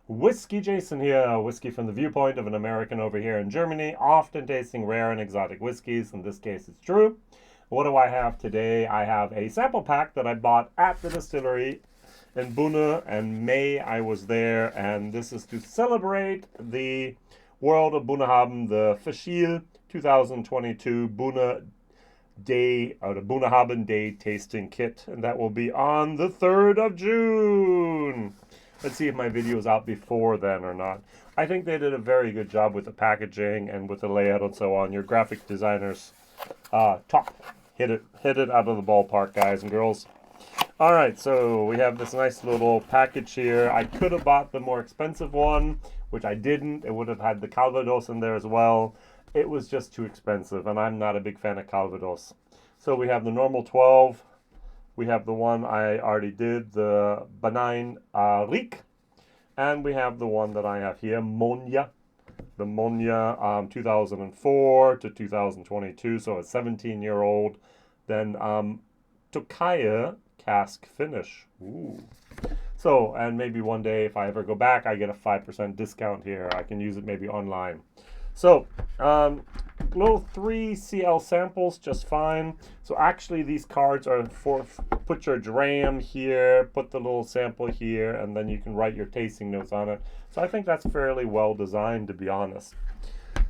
WhiskyJason here, whiskey from the viewpoint of an American over here in Germany, often tasting rare and exotic whiskeys. In this case, it's true. What do I have today? I have a sample pack that I bought at the distillery in Bunna, and May I was there, and this is to celebrate the world of Bunnahabhain, the Feis Ìle 2022 Bunna Day, or the Bunnahabhain Day tasting kit, and that will be on the 3rd of June. Let's see if my video is out before then or not. I think they did a very good job with the packaging and with the layout and so on. Your graphic designers, top. Hit it out of the ballpark, guys and girls. All right, so we have this nice little package here. I could have bought the more expensive one, which I didn't. It would have had the Calvados in there as well. It was just too expensive, and I'm not a big fan of Calvados. So we have the normal 12. We have the one I already did, the Bunnahabhain Moine, and we have the one that I have here, Moine, the Moine 2004 to 2022, so a 17-year-old. Then Tokaji Cask finish. Ooh. So, and maybe one day if I ever go back, I get a 5% discount here. I can use it maybe online. So, little 3 CL samples, just fine. So actually these cards are for, put your dram here, put the little sample here, and then you can write your tasting notes on it. So I think that's fairly well designed, to be honest.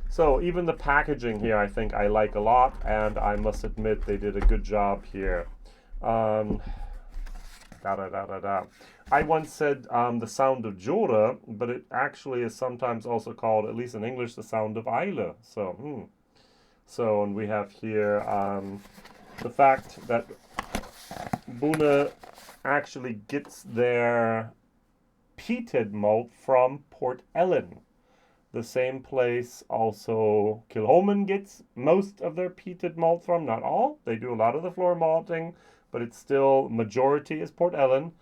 So even the packaging here, I think I like a lot, and I must admit they did a good job here. I once said the sound of Jura, but it actually is sometimes also called, at least in English, the sound of Islay. So, and we have here the fact that Bunna actually gets their peated malt from Port Ellen. The same place also Kilchoman gets most of their peated malt from, not all. They do a lot of the floor malting, but it's still, majority is Port Ellen.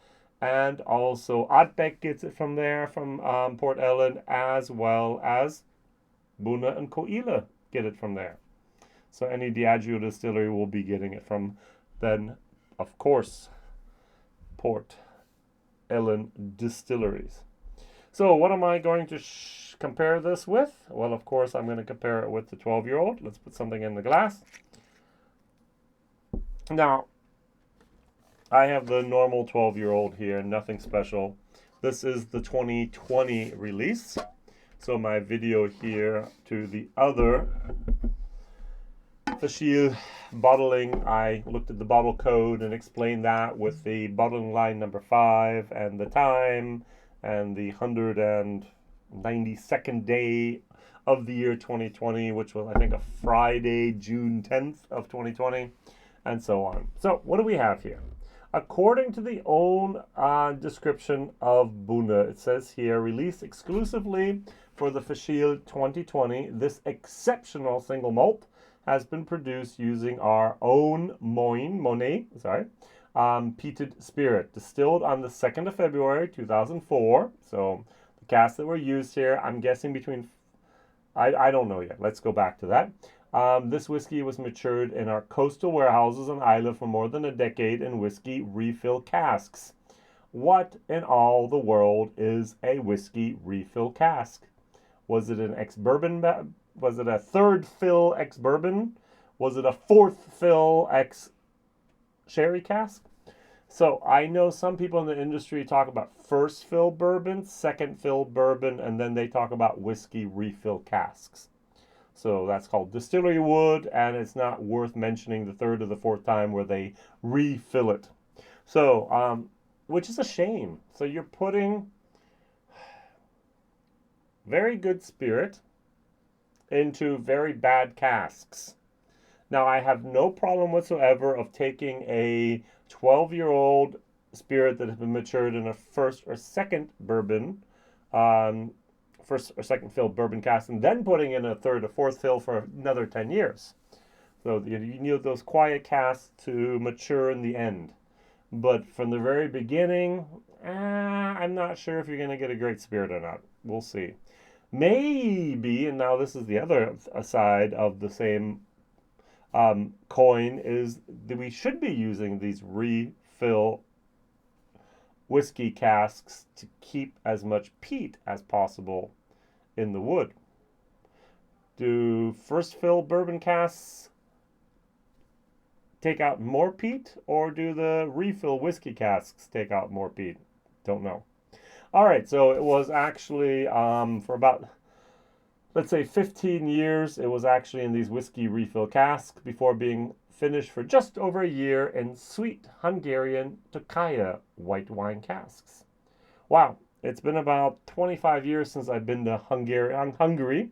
And also Ardbeg gets it from there, from Port Ellen, as well as Bunna and Feis Ile get it from there. So any Diageo distillery will be getting it from, then, of course, Port Ellen distilleries. So what am I going to compare this with? Well, of course, I'm going to compare it with the 12-year-old. Let's put something in the glass. Now, I have the normal 12-year-old here, nothing special. This is the 2020 release. So my video here to the other Feis Ìle bottling, I looked at the bottle code and explained that with the bottling line number 5 and the time and the 192nd day of the year 2020, which was, I think, a Friday, June 10th of 2020, and so on. So what do we have here? According to the own description of Bunna, it says here, released exclusively for the Feis Ìle 2020, this exceptional single malt has been produced using our own Moine, peated spirit, distilled on the 2nd of February 2004. So the casks that were used here, I'm guessing between, I don't know yet. Let's go back to that. This whiskey was matured in our coastal warehouses on Islay for more than a decade in whiskey refill casks. What in all the world is a whiskey refill cask? Was it an ex-bourbon? Was it a 3rd fill ex-bourbon? Was it a 4th fill ex-sherry cask? So I know some people in the industry talk about 1st fill bourbon, 2nd fill bourbon, and then they talk about whiskey refill casks. So that's called distillery wood, and it's not worth mentioning the 3rd or the 4th time where they refill it. So, which is a shame. So you're putting very good spirit into very bad casks. Now, I have no problem whatsoever of taking a 12-year-old spirit that has been matured in a 1st or 2nd bourbon, 1st or 2nd fill bourbon cask, and then putting in a 3rd or 4th fill for another 10 years. So you need those quiet casks to mature in the end. But from the very beginning, I'm not sure if you're going to get a great spirit or not. We'll see. Maybe, and now this is the other side of the same coin, is that we should be using these refill whiskey casks to keep as much peat as possible in the wood. Do first fill bourbon casks take out more peat, or do the refill whiskey casks take out more peat? Don't know. All right, so it was actually for about, let's say, 15 years, it was actually in these whiskey refill casks before being finished for just over a year in sweet Hungarian Tokaji white wine casks. Wow, it's been about 25 years since I've been to Hungary,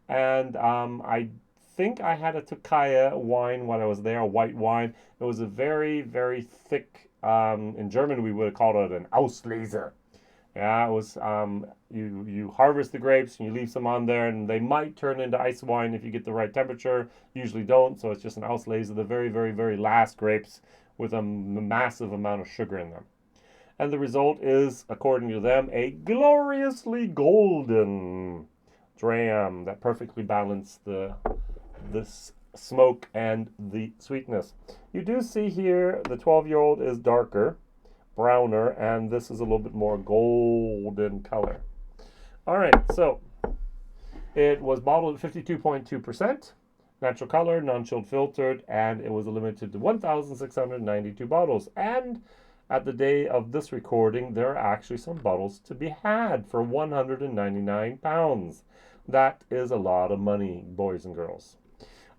and I think I had a Tokaji wine when I was there, a white wine. It was a very, very thick, in German we would have called it an Auslese. Yeah, it was, you harvest the grapes and you leave some on there, and they might turn into ice wine if you get the right temperature. Usually don't, so it's just an Auslese, the very, very, very last grapes with a massive amount of sugar in them. And the result is, according to them, a gloriously golden dram that perfectly balanced the smoke and the sweetness. You do see here the 12-year-old is darker, browner, and this is a little bit more golden color. All right, so it was bottled at 52.2%, natural color, non-chilled filtered, and it was limited to 1,692 bottles. And at the day of this recording, there are actually some bottles to be had for £199. That is a lot of money, boys and girls.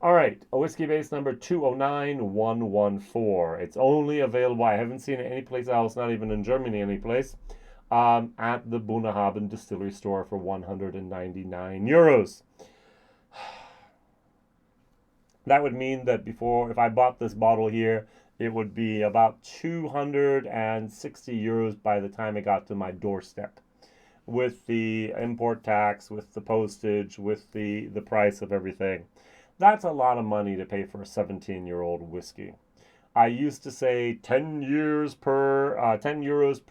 All right, a Whiskybase number 209114. It's only available, I haven't seen it anyplace else, not even in Germany anyplace, at the Bunnahabhain distillery store for €199. That would mean that if I bought this bottle here, it would be about €260 by the time it got to my doorstep, with the import tax, with the postage, with the price of everything. That's a lot of money to pay for a 17-year-old whiskey. I used to say 10 euros per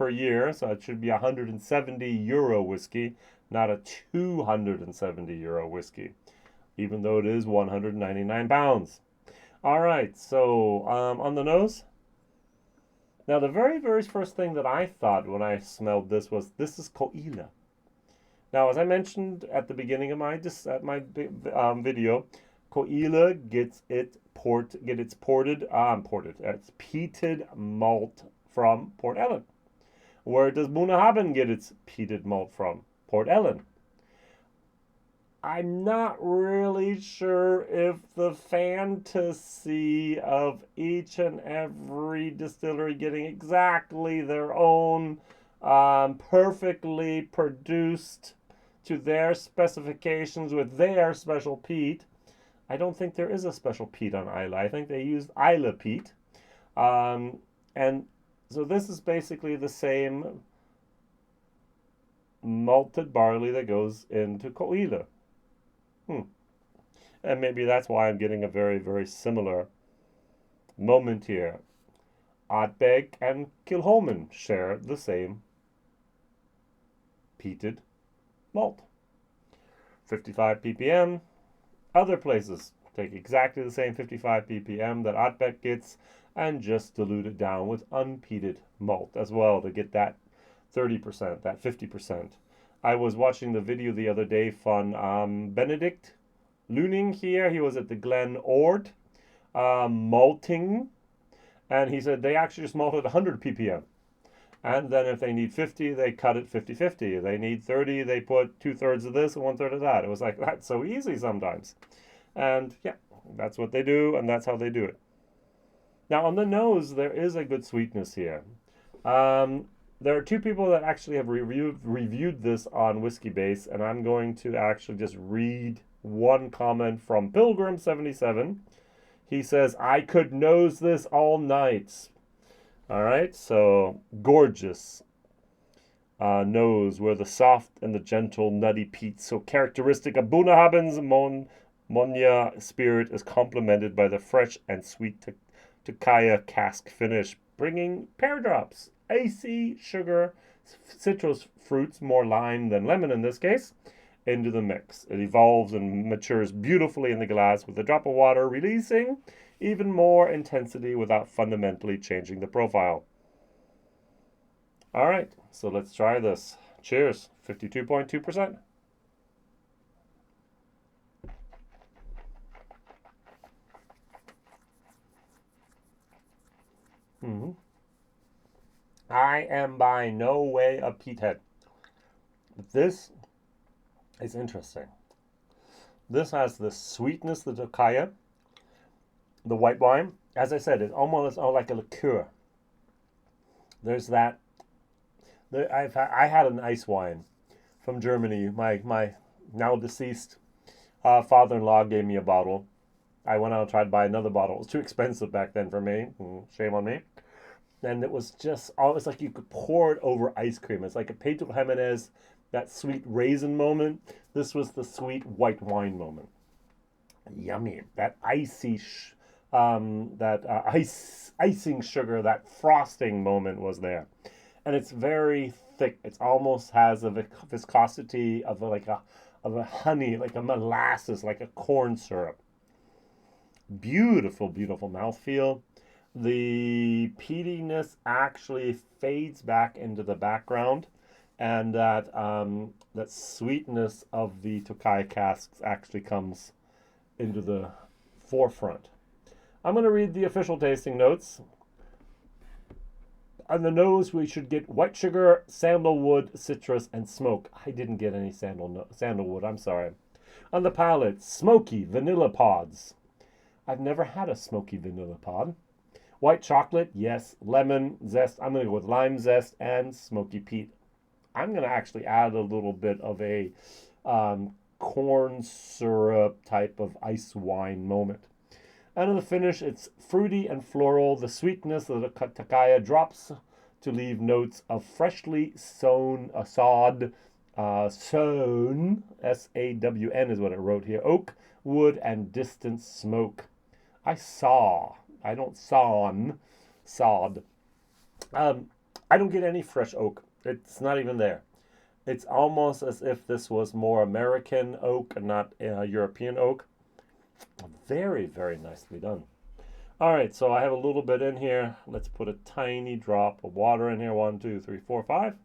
year, so it should be €170 whiskey, not a €270 whiskey, even though it is £199. All right, so on the nose. Now, the very, very first thing that I thought when I smelled this was, this is Feis Ile. Now, as I mentioned at the beginning of my video, Feis Ile gets its peated malt from Port Ellen. Where does Bunnahabhain get its peated malt from? Port Ellen. I'm not really sure if the fantasy of each and every distillery getting exactly their own perfectly produced to their specifications with their special peat. I don't think there is a special peat on Islay. I think they used Islay peat. And so this is basically the same malted barley that goes into Feis Ile. And maybe that's why I'm getting a very, very similar moment here. Ardbeg and Kilchoman share the same peated malt. 55 ppm. Other places take exactly the same 55 ppm that Ardbeg gets and just dilute it down with unpeated malt as well to get that 30%, that 50%. I was watching the video the other day from Benedict Luning here. He was at the Glen Ord malting, and he said they actually just malted 100 ppm. And then if they need 50, they cut it 50-50. If they need 30, they put 2/3 of this and 1/3 of that. It was like, that's so easy sometimes. And yeah, that's what they do, and that's how they do it. Now on the nose, there is a good sweetness here. There are two people that actually have reviewed this on Whiskybase, and I'm going to actually just read one comment from Pilgrim77. He says, I could nose this all night. All right, so gorgeous nose where the soft and the gentle nutty peat so characteristic of Bunnahabhain's Moine spirit is complemented by the fresh and sweet Tokaji cask finish, bringing pear drops, icy sugar, citrus fruits, more lime than lemon in this case, into the mix. It evolves and matures beautifully in the glass with a drop of water, releasing even more intensity without fundamentally changing the profile. All right, so let's try this. Cheers. 52.2%. Mm-hmm. I am by no way a peathead. But this is interesting. This has the sweetness, the Tokaji, the white wine. As I said, it's almost like a liqueur. There's that. I had an ice wine from Germany. My now deceased father-in-law gave me a bottle. I went out and tried to buy another bottle. It was too expensive back then for me. Shame on me. And it was just, oh, it's like you could pour it over ice cream. It's like a Pedro Jimenez, that sweet raisin moment. This was the sweet white wine moment. Yummy. That icing sugar, that frosting moment was there. And it's very thick. It almost has a viscosity of a honey, like a molasses, like a corn syrup. Beautiful, beautiful mouthfeel. The peatiness actually fades back into the background, and that sweetness of the Tokaji casks actually comes into the forefront. I'm going to read the official tasting notes. On the nose, we should get white sugar, sandalwood, citrus, and smoke. I didn't get any sandalwood, I'm sorry. On the palate, smoky vanilla pods. I've never had a smoky vanilla pod. White chocolate, yes. Lemon zest. I'm going to go with lime zest and smoky peat. I'm going to actually add a little bit of a corn syrup type of ice wine moment. And in the finish, it's fruity and floral. The sweetness of the Tokaji drops to leave notes of freshly sown, S-A-W-N is what it wrote here, oak, wood, and distant smoke. I don't sod. I don't get any fresh oak. It's not even there. It's almost as if this was more American oak and not European oak. Very, very nicely done. All right, so I have a little bit in here. Let's put a tiny drop of water in here. 1, 2, 3, 4, 5.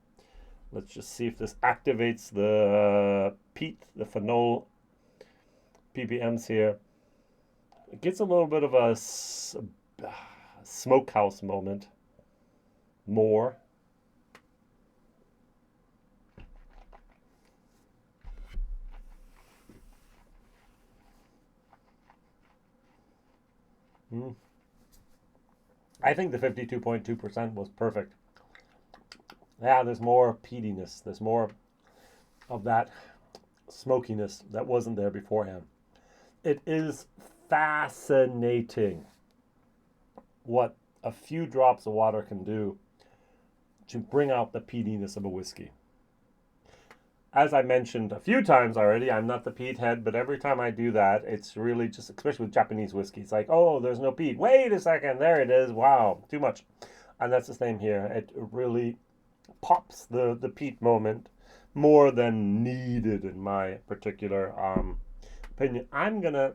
Let's just see if this activates the peat, the phenol ppms here. It gets a little bit of a smokehouse moment. More. I think the 52.2% was perfect. Yeah, there's more peatiness. There's more of that smokiness that wasn't there beforehand. It is fascinating what a few drops of water can do to bring out the peatiness of a whiskey. As I mentioned a few times already, I'm not the peat head, but every time I do that, it's really just, especially with Japanese whiskey, it's like, oh, there's no peat. Wait a second, there it is. Wow, too much. And that's the same here. It really pops the peat moment more than needed in my particular opinion. I'm going to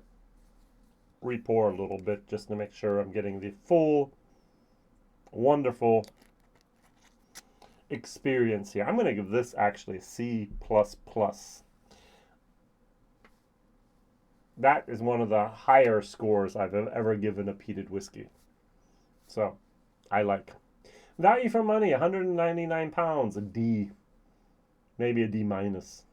re-pour a little bit just to make sure I'm getting the full, wonderful experience here. I'm going to give this actually C++. That is one of the higher scores I've ever given a peated whiskey. So, I like. Value for money, £199, a D. Maybe a D minus.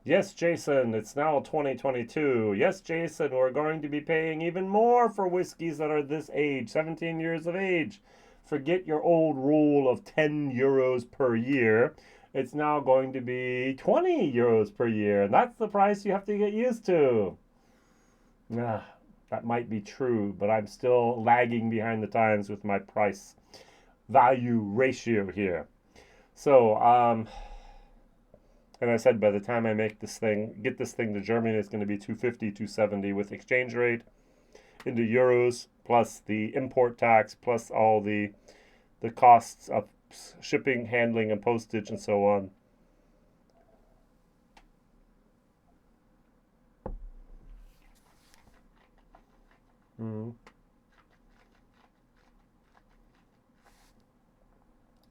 Yes, Jason, it's now 2022. Yes, Jason, we're going to be paying even more for whiskeys that are this age, 17 years of age. Forget your old rule of 10 euros per year. It's now going to be 20 euros per year. And that's the price you have to get used to. That might be true, but I'm still lagging behind the times with my price value ratio here. So, and I said by the time I get this thing to Germany, it's going to be 250, 270 with exchange rate into euros, plus the import tax, plus all the costs of shipping, handling, and postage, and so on.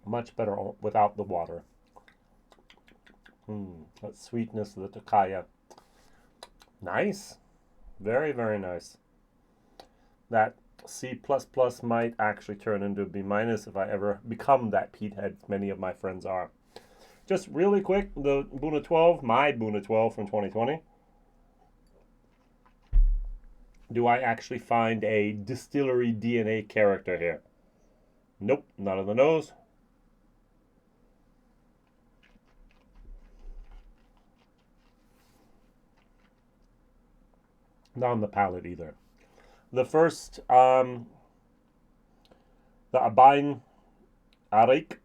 Much better without the water. That sweetness of the Tokaji. Nice. Very, very nice. That C++ might actually turn into a B- if I ever become that peathead, many of my friends are. Just really quick, the Bunna 12, my Bunna 12 from 2020. Do I actually find a distillery DNA character here? Nope, not on the nose. Not on the palate either. The first, the Bunnahabhain Mòine,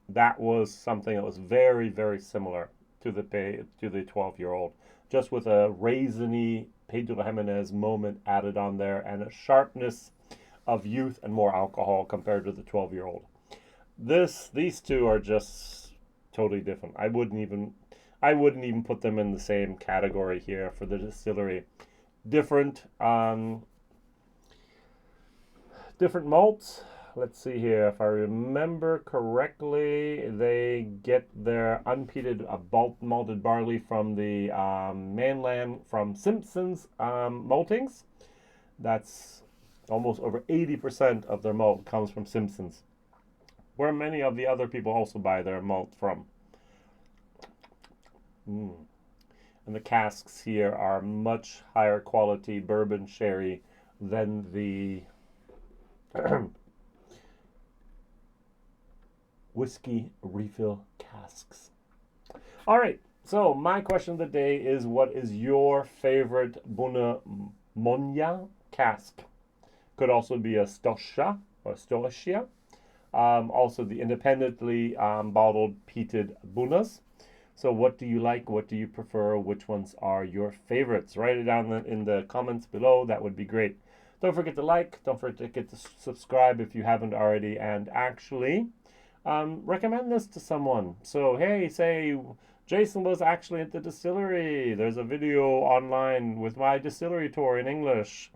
that was something that was very, very similar to the 12-year-old, just with a raisiny Pedro Jimenez moment added on there and a sharpness of youth and more alcohol compared to the 12-year-old. These two are just totally different. I wouldn't even put them in the same category here for the distillery. Different malts. Let's see here. If I remember correctly, they get their unpeated malted barley from the mainland, from Simpson's maltings. That's almost over 80% of their malt comes from Simpson's, where many of the other people also buy their malt from. And the casks here are much higher quality bourbon sherry than the whiskey refill casks. All right, so my question of the day is, what is your favorite Bunnahabhain Moine cask? Could also be a Stosha or Stoshia. Also the independently bottled peated Bunnas. So what do you like? What do you prefer? Which ones are your favorites? Write it down in the comments below. That would be great. Don't forget to like. Don't forget to subscribe if you haven't already. And actually, recommend this to someone. So, hey, say Jason was actually at the distillery. There's a video online with my distillery tour in English.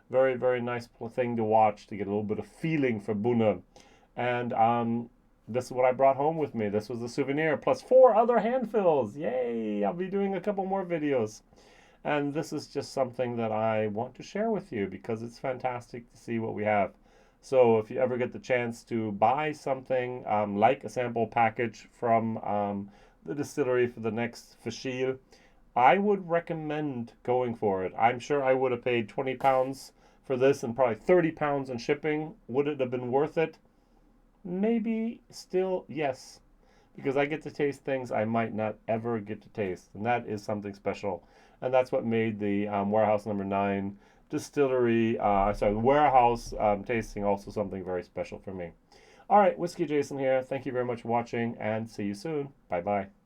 Very, very nice thing to watch to get a little bit of feeling for Bunna. And this is what I brought home with me. This was a souvenir, plus 4 other handfills. Yay! I'll be doing a couple more videos. And this is just something that I want to share with you because it's fantastic to see what we have. So if you ever get the chance to buy something like a sample package from the distillery for the next Feis Ile, I would recommend going for it. I'm sure I would have paid £20 for this and probably £30 in shipping. Would it have been worth it? Maybe still, yes, because I get to taste things I might not ever get to taste, and that is something special. And that's what made the Warehouse Number 9 distillery, warehouse tasting also something very special for me. All right, WhiskyJason here. Thank you very much for watching, and see you soon. Bye-bye.